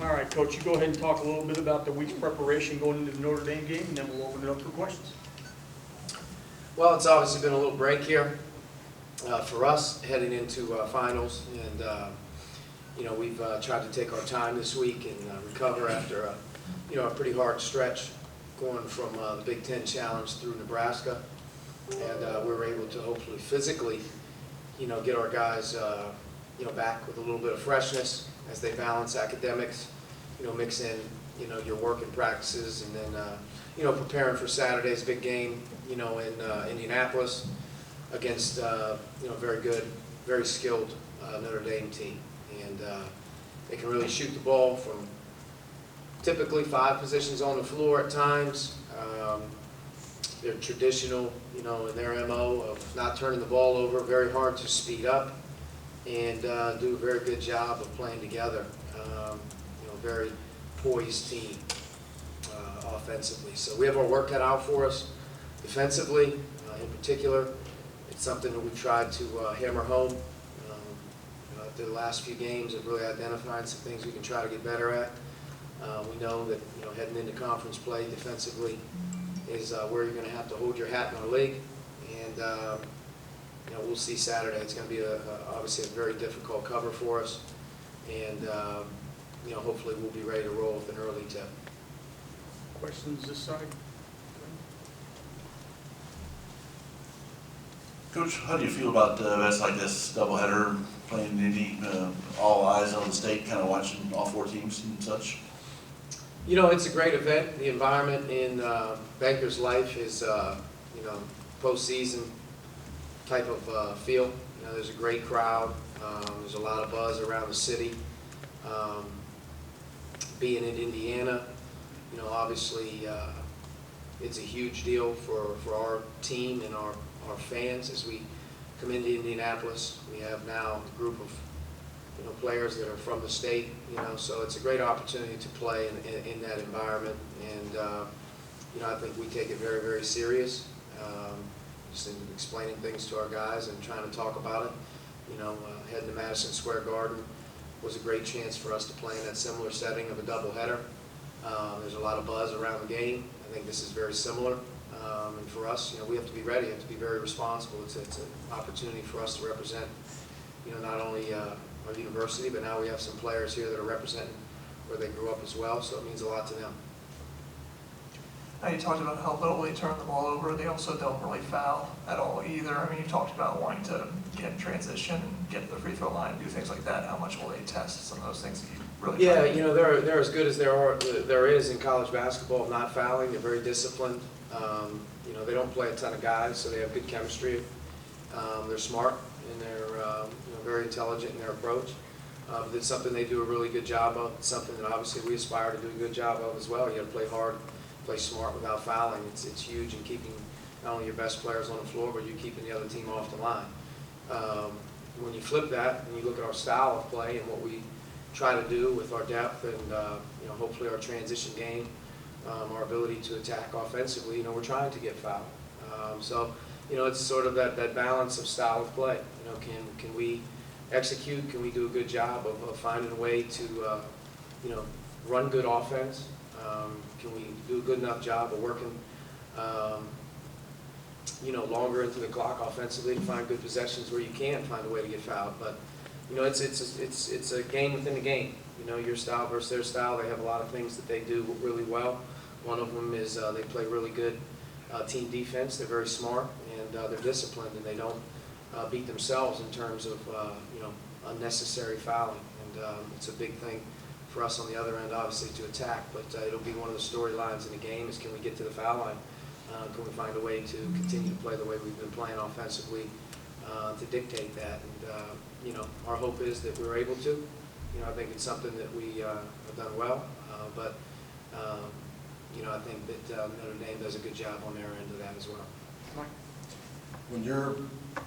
All right, Coach, you go ahead and talk a little bit about the week's preparation going into the Notre Dame game, and then we'll open it up for questions. Well, it's obviously been a little break here for us heading into finals, and we've tried to take our time this week and recover after a pretty hard stretch going from the Big Ten Challenge through Nebraska, and we were able to hopefully physically, get our guys, back with a little bit of freshness as they balance academics, mix in, your work and practices, and then, preparing for Saturday's big game, in Indianapolis against, very good, very skilled Notre Dame team. And they can really shoot the ball from typically 5 positions on the floor at times. They're traditional, in their MO of not turning the ball over, very hard to speed up, and do a very good job of playing together. Very poised team offensively. So we have our work cut out for us defensively, in particular. It's something that we've tried to hammer home. The last few games have really identified some things we can try to get better at. We know that heading into conference play defensively is where you're going to have to hold your hat in our league, and we'll see Saturday. It's going to be obviously a very difficult cover for us, and hopefully we'll be ready to roll with an early tip. Questions this side? Coach, how do you feel about events like this, doubleheader, playing in Indy, all eyes on the state, kind of watching all 4 teams and such? It's a great event. The environment in Bankers Life is, postseason type of feel. There's a great crowd. There's a lot of buzz around the city. Being in Indiana, obviously it's a huge deal for our team and our fans as we come into Indianapolis. We have now a group of players that are from the state, so it's a great opportunity to play in that environment, and I think we take it very, very serious, just in explaining things to our guys and trying to talk about it. Heading to Madison Square Garden was a great chance for us to play in that similar setting of a doubleheader. There's a lot of buzz around the game. I think this is very similar, and for us, we have to be ready, have to be very responsible. It's an opportunity for us to represent, not only our university, but now we have some players here that are representing where they grew up as well, so it means a lot to them. You talked about how little they turn the ball over. They also don't really foul at all either. I mean, you talked about wanting to get in transition and get to the free throw line and do things like that. How much will they test some of those things that you really Yeah, they're as good as there is in college basketball of not fouling. They're very disciplined. They don't play a ton of guys, so they have good chemistry. They're smart, and they're very intelligent in their approach. It's something they do a really good job of. It's something that obviously we aspire to do a good job of as well. You got to play hard, play smart without fouling. It's huge in keeping not only your best players on the floor, but you're keeping the other team off the line. When you flip that and you look at our style of play and what we try to do with our depth and hopefully our transition game, our ability to attack offensively, we're trying to get fouled. So it's sort of that balance of style of play. Can we execute? Can we do a good job of finding a way to run good offense? Can we do a good enough job of working longer into the clock offensively to find good possessions where you can find a way to get fouled? But it's a game within a game. Your style versus their style. They have a lot of things that they do really well. One of them is they play really good team defense. They're very smart, and they're disciplined, and they don't beat themselves in terms of unnecessary fouling. And it's a big thing for us on the other end, obviously, to attack. But it'll be one of the storylines in the game is, can we get to the foul line? Can we find a way to continue to play the way we've been playing offensively to dictate that? And our hope is that we're able to. I think it's something that we have done well, but I think that Notre Dame does a good job on their end of that as well. When you're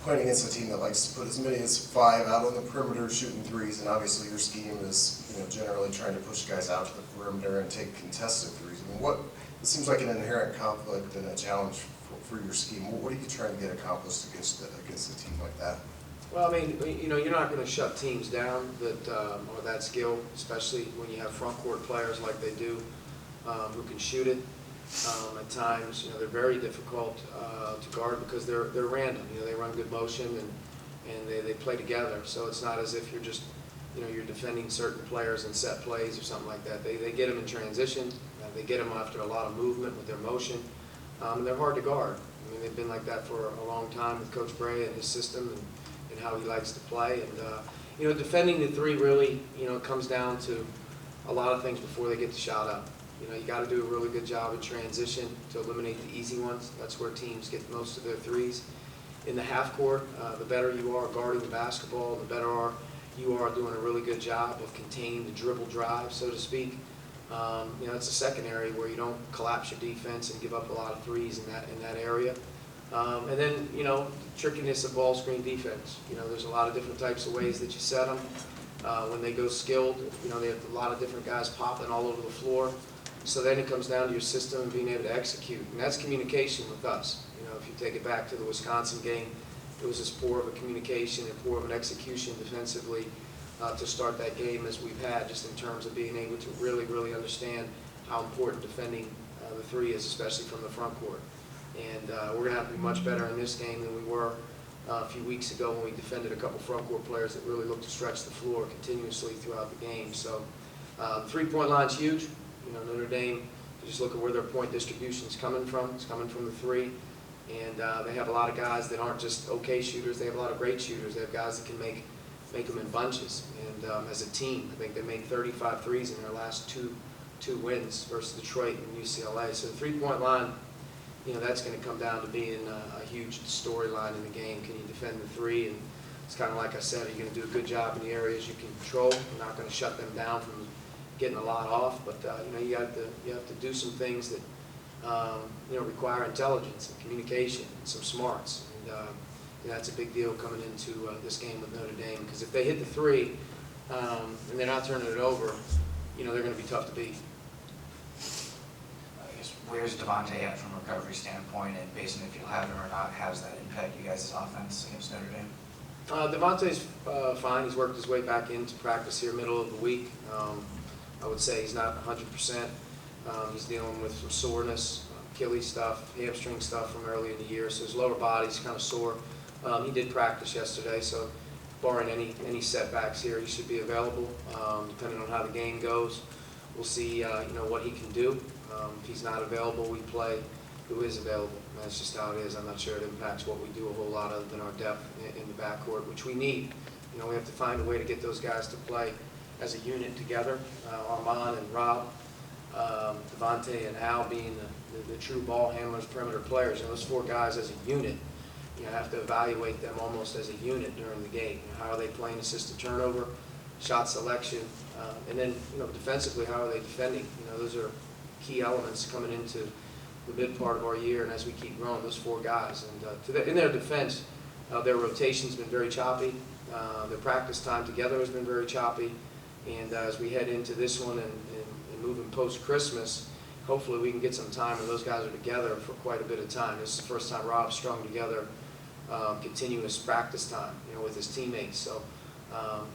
playing against a team that likes to put as many as 5 out on the perimeter shooting threes, and obviously your scheme is generally trying to push guys out to the perimeter and take contested threes. I mean, it seems like an inherent conflict and a challenge for your scheme. What are you trying to get accomplished against a team like that? Well, I mean, you know, you're not going to shut teams down that are that skilled, especially when you have front court players like they do, who can shoot it. At times, you know, they're very difficult to guard because they're random. You know, they run good motion and they play together. So it's not as if you're just, you know, you're defending certain players in set plays or something like that. They get them in transition. They get them after a lot of movement with their motion. And they're hard to guard. I mean, they've been like that for a long time with Coach Bray and his system and how he likes to play. And, you know, defending the three really, you know, comes down to a lot of things before they get the shot up. You know, you got to do a really good job in transition to eliminate the easy ones. That's where teams get most of their threes. In the half court, the better you are guarding the basketball, the better you are doing a really good job of containing the dribble drive, so to speak. You know, it's a second area where you don't collapse your defense and give up a lot of threes in that area. And then, you know, trickiness of ball screen defense. You know, there's a lot of different types of ways that you set them. When they go skilled, you know, they have a lot of different guys popping all over the floor. So then it comes down to your system and being able to execute. And that's communication with us. You know, if you take it back to the Wisconsin game, it was as poor of a communication and poor of an execution defensively to start that game as we've had, just in terms of being able to really, really understand how important defending the three is, especially from the front court. And we're going to have to be much better in this game than we were a few weeks ago when we defended a couple front court players that really looked to stretch the floor continuously throughout the game. So the three-point line's huge. You know, Notre Dame, you just look at where their point distribution is coming from. It's coming from the three. And they have a lot of guys that aren't just okay shooters. They have a lot of great shooters. They have guys that can make them in bunches. And as a team, I think they made 35 threes in their last two wins versus Detroit and UCLA. So the three-point line, you know, that's going to come down to being a huge storyline in the game. Can you defend the three? And it's kind of like I said, are you going to do a good job in the areas you can control? You're not going to shut them down from getting a lot off, but you know, you have to do some things that you know, require intelligence and communication and some smarts. And you know, that's a big deal coming into this game with Notre Dame, because if they hit the three and they're not turning it over, you know, they're going to be tough to beat. I guess, where's Devontae at from a recovery standpoint, and based on if you'll have him or not, how does that impact you guys' offense against Notre Dame? Devontae's fine. He's worked his way back into practice here middle of the week. I would say he's not 100%. He's dealing with some soreness, Achilles stuff, hamstring stuff from early in the year, so his lower body's kind of sore. He did practice yesterday, so barring any setbacks here, he should be available. Depending on how the game goes, we'll see you know, what he can do. If he's not available, we play who is available. That's just how it is. I'm not sure it impacts what we do a whole lot other than our depth in the backcourt, which we need. You know, we have to find a way to get those guys to play as a unit together. Armand and Rob, Devontae and Al being the true ball handlers, perimeter players. You know, those four guys as a unit, you have to evaluate them almost as a unit during the game. You know, how are they playing assisted turnover, shot selection, and then, you know, defensively, how are they defending? You know, those are key elements coming into the mid part of our year, and as we keep growing, those four guys. And in their defense, their rotation's been very choppy. Their practice time together has been very choppy. And as we head into this one and moving post-Christmas, hopefully we can get some time when those guys are together for quite a bit of time. This is the first time Rob's strung together continuous practice time, you know, with his teammates. So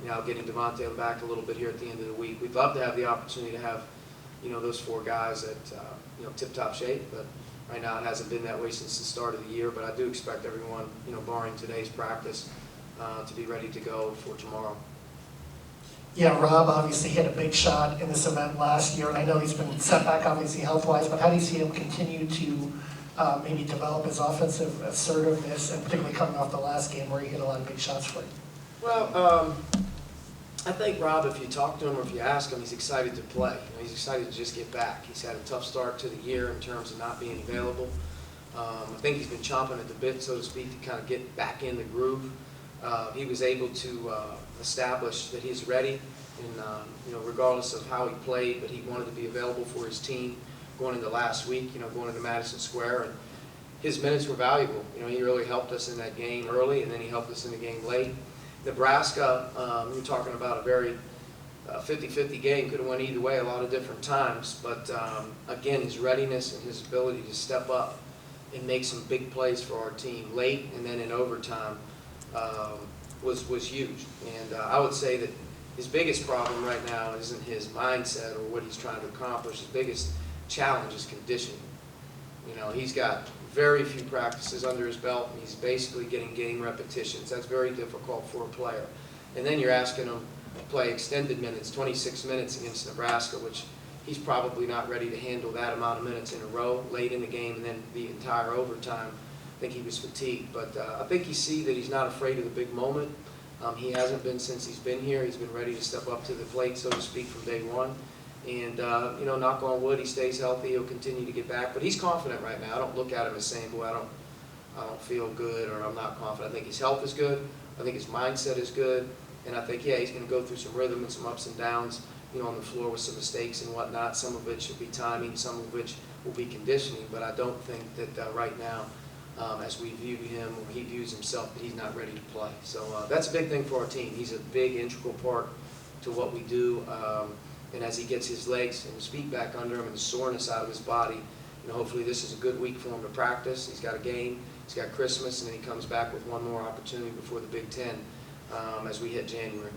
now getting Devontae back a little bit here at the end of the week. We'd love to have the opportunity to have, you know, those four guys at you know, tip-top shape, but right now it hasn't been that way since the start of the year. But I do expect everyone, you know, barring today's practice, to be ready to go for tomorrow. Yeah, Rob obviously hit a big shot in this event last year, and I know he's been set back obviously health-wise, but how do you see him continue to maybe develop his offensive assertiveness, and particularly coming off the last game where he hit a lot of big shots for you? Well, I think Rob, if you talk to him or if you ask him, he's excited to play. You know, he's excited to just get back. He's had a tough start to the year in terms of not being available. I think he's been chomping at the bit, so to speak, to kind of get back in the groove. He was able to establish that he's ready, and you know, regardless of how he played, but he wanted to be available for his team going into last week. You know, going into Madison Square, and his minutes were valuable. You know, he really helped us in that game early, and then he helped us in the game late. Nebraska, we were talking about a very 50-50 game, could have went either way a lot of different times, but again, his readiness and his ability to step up and make some big plays for our team late and then in overtime was huge. And I would say that his biggest problem right now isn't his mindset or what he's trying to accomplish. His biggest challenge is conditioning. You know, he's got very few practices under his belt, and he's basically getting game repetitions. That's very difficult for a player. And then you're asking him to play extended minutes, 26 minutes against Nebraska, which he's probably not ready to handle that amount of minutes in a row late in the game and then the entire overtime. I think he was fatigued. But I think you see that he's not afraid of the big moment. He hasn't been since he's been here. He's been ready to step up to the plate, so to speak, from day one. And, you know, knock on wood, he stays healthy. He'll continue to get back. But he's confident right now. I don't look at him as saying, boy, I don't feel good or I'm not confident. I think his health is good. I think his mindset is good. And I think, yeah, he's going to go through some rhythm and some ups and downs, you know, on the floor with some mistakes and whatnot. Some of it should be timing. Some of which will be conditioning. But I don't think that right now, as we view him or he views himself, that he's not ready to play. So that's a big thing for our team. He's a big, integral part to what we do. And as he gets his legs and his feet back under him and the soreness out of his body, you know, hopefully this is a good week for him to practice. He's got a game, he's got Christmas, and then he comes back with one more opportunity before the Big Ten as we hit January.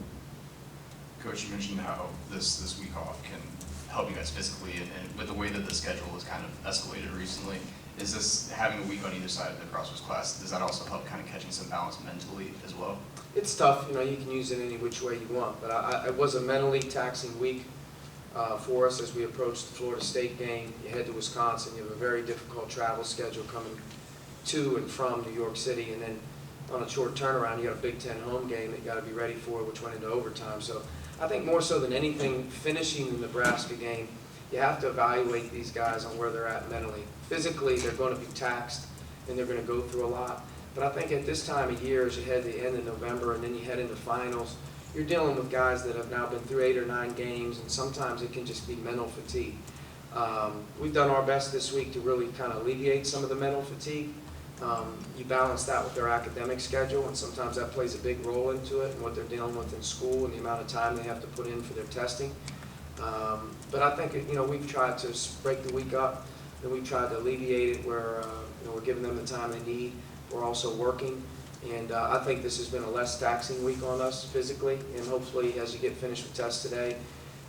Coach, you mentioned how this week off can help you guys physically, and with the way that the schedule has kind of escalated recently, is this having a week on either side of the crossword class, does that also help kind of catching some balance mentally as well? It's tough, you know, you can use it any which way you want, but it was a mentally taxing week for us as we approached the Florida State game. You head to Wisconsin, you have a very difficult travel schedule coming to and from New York City, and then on a short turnaround, you got a Big Ten home game that you got to be ready for, which went into overtime. So I think more so than anything, finishing the Nebraska game, you have to evaluate these guys on where they're at mentally. Physically, they're going to be taxed, and they're going to go through a lot. But I think at this time of year, as you head to the end of November and then you head into finals, you're dealing with guys that have now been through 8 or 9 games, and sometimes it can just be mental fatigue. We've done our best this week to really kind of alleviate some of the mental fatigue. You balance that with their academic schedule, and sometimes that plays a big role into it and what they're dealing with in school and the amount of time they have to put in for their testing. But I think, you know, we've tried to break the week up, and we've tried to alleviate it where you know, we're giving them the time they need. We're also working, and I think this has been a less taxing week on us physically, and hopefully as you get finished with tests today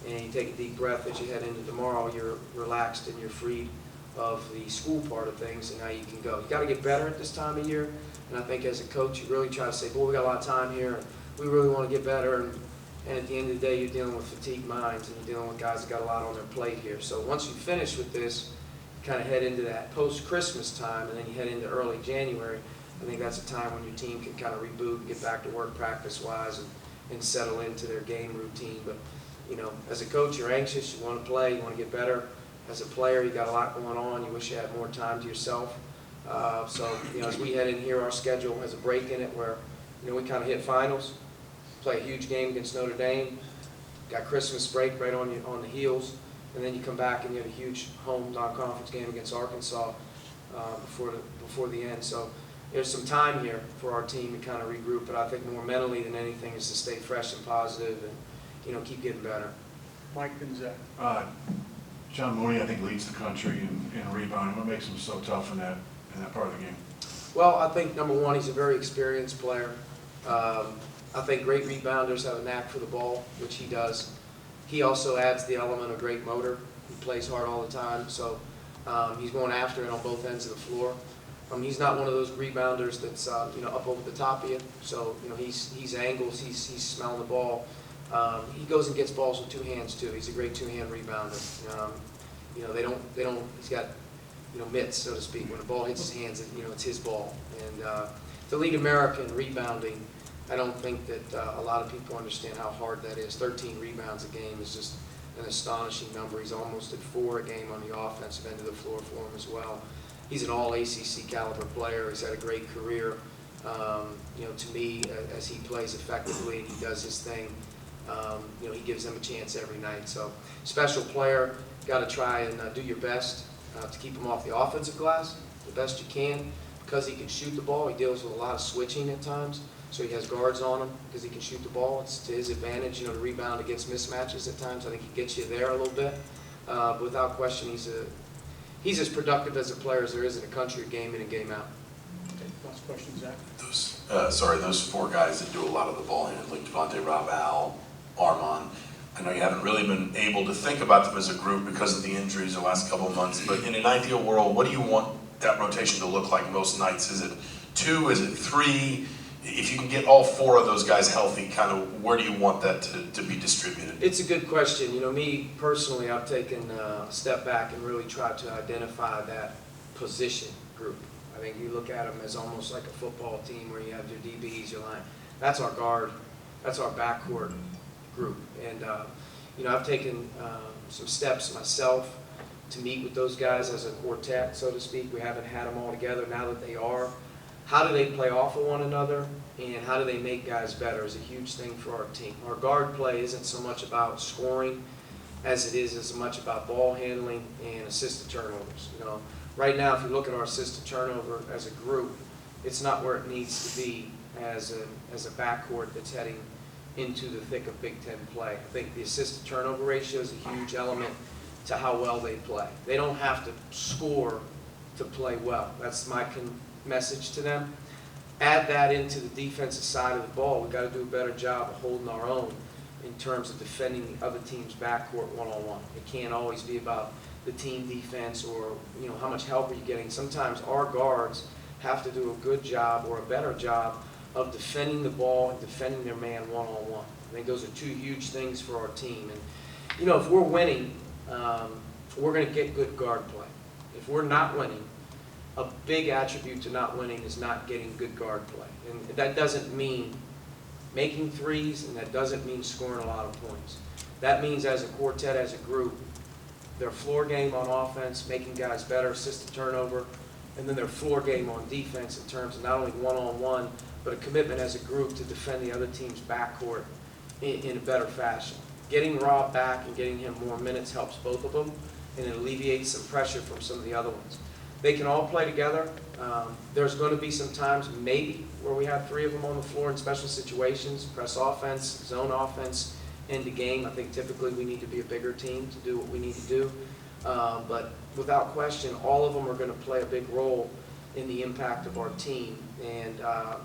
and you take a deep breath as you head into tomorrow, you're relaxed and you're freed of the school part of things, and now you can go. You got to get better at this time of year, and I think as a coach you really try to say, boy, we got a lot of time here, and we really want to get better, and at the end of the day you're dealing with fatigued minds, and you're dealing with guys that got a lot on their plate here. So once you finish with this, kind of head into that post-Christmas time, and then you head into early January. I think that's a time when your team can kind of reboot and get back to work practice-wise and settle into their game routine. But, you know, as a coach, you're anxious, you want to play, you want to get better. As a player, you got a lot going on, you wish you had more time to yourself. So, you know, as we head in here, our schedule has a break in it where, you know, we kind of hit finals, play a huge game against Notre Dame, got Christmas break right on the heels, and then you come back and you have a huge home non-conference game against Arkansas before the end. So there's some time here for our team to kind of regroup, but I think more mentally than anything is to stay fresh and positive and, you know, keep getting better. Mike Gonzaga. John Mooney, I think, leads the country in rebounding. What makes him so tough in that part of the game? Well, I think number one, he's a very experienced player. I think great rebounders have a knack for the ball, which he does. He also adds the element of great motor. He plays hard all the time, so he's going after it on both ends of the floor. He's not one of those rebounders that's you know, up over the top of you. So, you know, he's angles, he's smelling the ball. He goes and gets balls with 2 hands too. He's a great 2-hand rebounder. You know, they don't. He's got, you know, mitts, so to speak. When the ball hits his hands, you know, it's his ball. And to lead America in rebounding, I don't think that a lot of people understand how hard that is. 13 rebounds a game is just an astonishing number. He's almost at 4 a game on the offensive end of the floor for him as well. He's an all-ACC caliber player. He's had a great career. You know, to me, as he plays effectively and he does his thing, you know, he gives them a chance every night. So, special player, got to try and do your best to keep him off the offensive glass the best you can. Because he can shoot the ball, he deals with a lot of switching at times. So he has guards on him because he can shoot the ball. It's to his advantage, you know, to rebound against mismatches at times. I think he gets you there a little bit. But without question, he's as productive as a player as there is in the country, game in and game out. Okay, Last question, Zach. Those four guys that do a lot of the ball handling, Devontae, Rob, Al, Armand, I know you haven't really been able to think about them as a group because of the injuries the last couple of months, but in an ideal world, what do you want that rotation to look like most nights? Is it 2? Is it 3? If you can get all 4 of those guys healthy, kind of where do you want that to be distributed? It's a good question. You know, me personally, I've taken a step back and really tried to identify that position group. I think you look at them as almost like a football team where you have your DBs, your line. That's our guard. That's our backcourt group. And, you know, I've taken some steps myself to meet with those guys as a quartet, so to speak. We haven't had them all together. Now that they are, how do they play off of one another, and how do they make guys better is a huge thing for our team. Our guard play isn't so much about scoring as it is as much about ball handling and assisted turnovers. You know, right now, if you look at our assisted turnover as a group, it's not where it needs to be as a backcourt that's heading into the thick of Big Ten play. I think the assisted turnover ratio is a huge element to how well they play. They don't have to score to play well. That's my message to them. Add that into the defensive side of the ball. We've got to do a better job of holding our own in terms of defending the other team's backcourt one-on-one. It can't always be about the team defense or, you know, how much help are you getting. Sometimes our guards have to do a good job or a better job of defending the ball and defending their man one-on-one. I think those are 2 huge things for our team. And, you know, if we're winning, we're going to get good guard play. If we're not winning, a big attribute to not winning is not getting good guard play. And that doesn't mean making threes, and that doesn't mean scoring a lot of points. That means as a quartet, as a group, their floor game on offense, making guys better, assisted turnover, and then their floor game on defense in terms of not only one-on-one, but a commitment as a group to defend the other team's backcourt in a better fashion. Getting Rob back and getting him more minutes helps both of them, and it alleviates some pressure from some of the other ones. They can all play together. There's going to be some times, maybe, where we have 3 of them on the floor in special situations, press offense, zone offense, end the game. I think typically we need to be a bigger team to do what we need to do. But without question, all of them are going to play a big role in the impact of our team. And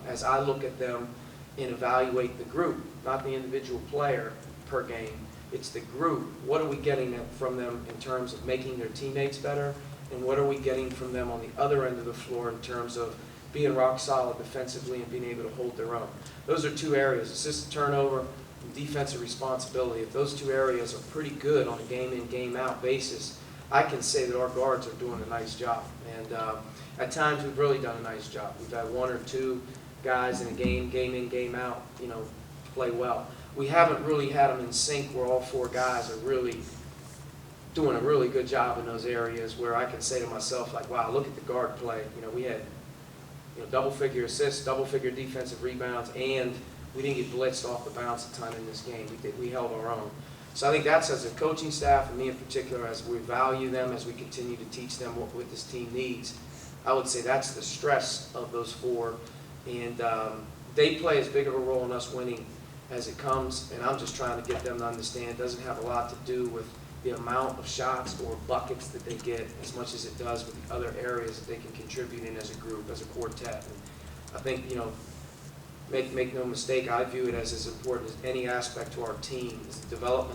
as I look at them and evaluate the group, not the individual player per game, it's the group. What are we getting from them in terms of making their teammates better? And what are we getting from them on the other end of the floor in terms of being rock solid defensively and being able to hold their own? Those are 2 areas, assisted turnover and defensive responsibility. If those 2 areas are pretty good on a game-in, game-out basis, I can say that our guards are doing a nice job. And at times we've really done a nice job. We've had 1 or 2 guys in a game-in, game-out, you know, play well. We haven't really had them in sync where all 4 guys are really doing a really good job in those areas where I can say to myself, like, wow, look at the guard play. You know, we had, you know, double-figure assists, double-figure defensive rebounds, and we didn't get blitzed off the bounce a ton in this game. We held our own. So I think that's, as a coaching staff, and me in particular, as we value them, as we continue to teach them what this team needs, I would say that's the stress of those 4. And they play as big of a role in us winning as it comes, and I'm just trying to get them to understand it doesn't have a lot to do with the amount of shots or buckets that they get as much as it does with the other areas that they can contribute in as a group, as a quartet. And I think, you know, make no mistake, I view it as important as any aspect to our team is the development